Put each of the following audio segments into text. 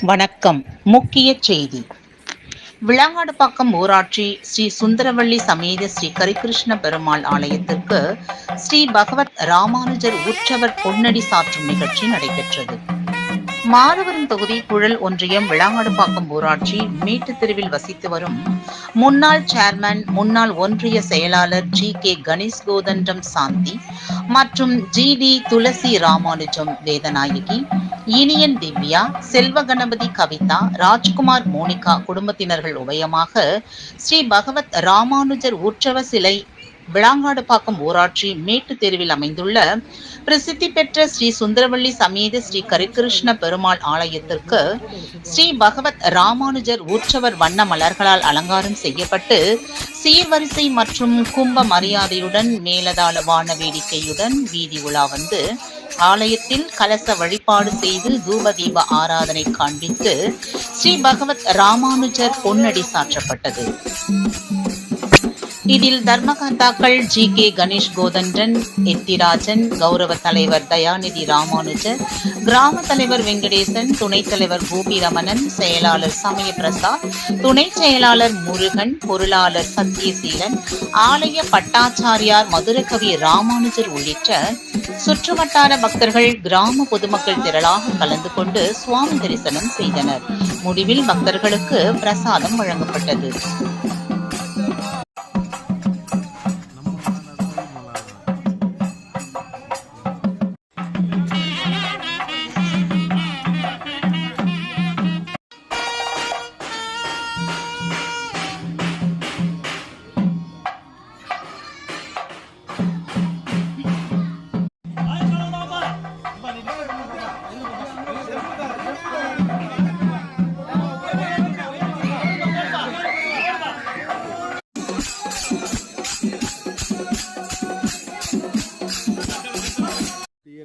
வணக்கம். முக்கிய செய்தி. விளாங்காடுபாக்கம் ஊராட்சி ஸ்ரீ சுந்தரவள்ளி சமேத ஸ்ரீ கரிகிருஷ்ண பெருமாள் ஆலயத்திற்கு ஸ்ரீ பகவத் ராமானுஜர் உற்சவர் பொன்னடி சாற்றும் நிகழ்ச்சி நடைபெற்றது. மாதவரம் தொகுதி குழல் ஒன்றியம் விளாங்காடுபாக்கம் ஊராட்சி மீட்டு தெருவில் வசித்து வரும் முன்னாள் சேர்மன், முன்னாள் ஒன்றிய செயலாளர் ஜி.கே. கணேஷ் கோதண்டம் சாந்தி மற்றும் ஜி.டி. துளசி ராமானுஜம் வேதநாயகி, இனியன் திவ்யா, செல்வ கணபதி கவிதா, ராஜ்குமார் மோனிகா குடும்பத்தினர்கள் உபயமாக ஸ்ரீ பகவத் ராமானுஜர் உற்சவ சிலை விளாங்காடுபாக்கம் ஊராட்சி மேட்டு தெருவில் அமைந்துள்ள பிரசித்தி பெற்ற ஸ்ரீ சுந்தரவள்ளி சமேத ஸ்ரீ கரிகிருஷ்ண பெருமாள் ஆலயத்திற்கு ஸ்ரீ பகவத் ராமானுஜர் உற்சவர் வண்ண மலர்களால் அலங்காரம் செய்யப்பட்டு சீர்வரிசை மற்றும் கும்ப மரியாதையுடன் மேலதாள வான வேடிக்கையுடன் வீதி உலா வந்து ஆலயத்தில் கலச வழிபாடு செய்து தூபதீப ஆராதனை காண்பித்து ஸ்ரீ பகவத் ராமானுஜர் பொன்னடி சாற்றப்பட்டது. இதில் தர்மகர்த்தாக்கள் ஜி.கே. கணேஷ் கோதண்டன், எத்திராஜன், கௌரவ தலைவர் தயாநிதி ராமானுஜர், கிராம தலைவர் வெங்கடேசன், துணைத் தலைவர் கோபி ரமணன், செயலாளர் சமய பிரசாத், துணை செயலாளர் முருகன், பொருளாளர் சத்யசீலன், ஆலய பட்டாச்சாரியார் மதுரகவி ராமானுஜர் உள்ளிட்ட சுற்றுவட்டார பக்தர்கள், கிராம பொதுமக்கள் திரளாக கலந்து கொண்டு சுவாமி தரிசனம் செய்தனர். முடிவில் பக்தர்களுக்கு பிரசாதம் வழங்கப்பட்டது.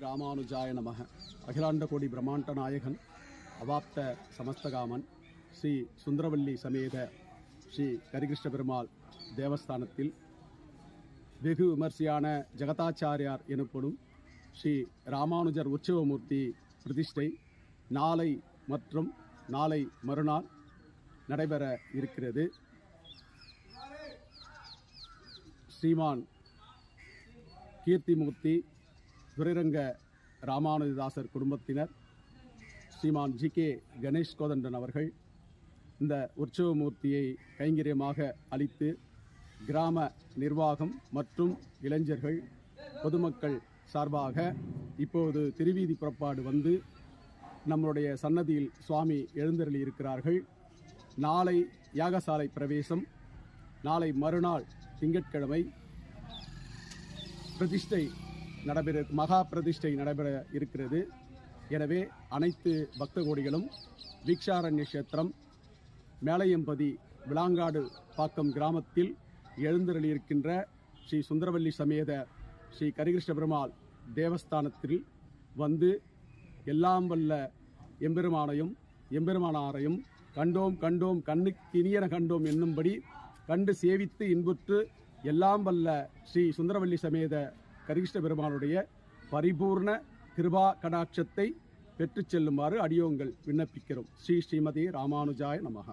ராமானுஜாய நமக. அகிலாண்ட கோடி பிரம்மாண்ட நாயகன் அவாப்த சமஸ்தகாமன் ஸ்ரீ சுந்தரவள்ளி சமேத ஸ்ரீ கரிகிருஷ்ண பெருமாள் தேவஸ்தானத்தில் வெகு விமர்சையான ஜெகதாச்சாரியார் எனப்படும் ஸ்ரீ ராமானுஜர் உற்சவமூர்த்தி பிரதிஷ்டை நாளை மற்றும் நாளை மறுநாள் நடைபெற இருக்கிறது. ஸ்ரீமான் கீர்த்திமூர்த்தி துரைரங்க ராமானுஜதாசர் குடும்பத்தினர், ஸ்ரீமான் ஜி.கே. கணேஷ் கோதண்டன் அவர்கள் இந்த உற்சவமூர்த்தியை கைங்கரியமாக அளித்து கிராம நிர்வாகம் மற்றும் இளைஞர்கள் பொதுமக்கள் சார்பாக இப்போது திருவீதி புறப்பாடு வந்து நம்முடைய சன்னதியில் சுவாமி எழுந்தருளி இருக்கிறார்கள். நாளை யாகசாலை பிரவேசம், நாளை மறுநாள் திங்கட்கிழமை பிரதிஷ்டை மகா பிரதிஷ்டை நடைபெற இருக்கிறது. எனவே அனைத்து பக்த கோடிகளும் வீக்ஷாரண்ய கஷேத்திரம் மேலையம்பதி விளாங்காடு பாக்கம் கிராமத்தில் எழுந்தருளியிருக்கின்ற ஸ்ரீ சுந்தரவள்ளி சமேத ஸ்ரீ கரிகிருஷ்ண பெருமாள் தேவஸ்தானத்தில் வந்து எல்லாம் வல்ல எம்பெருமானையும் எம்பெருமானாரையும் கண்டோம் கண்ணுக்கினியன கண்டோம் என்னும்படி கண்டு சேவித்து இன்புற்று எல்லாம் வல்ல ஸ்ரீ சுந்தரவள்ளி சமேத கரிகிருஷ்ண பெருமானுடைய பரிபூர்ண கிருபா கடாட்சத்தை பெற்றுச் செல்லுமாறு அடியோங்கள் விண்ணப்பிக்கிறோம். ஸ்ரீமதி ராமானுஜாய நமஹ.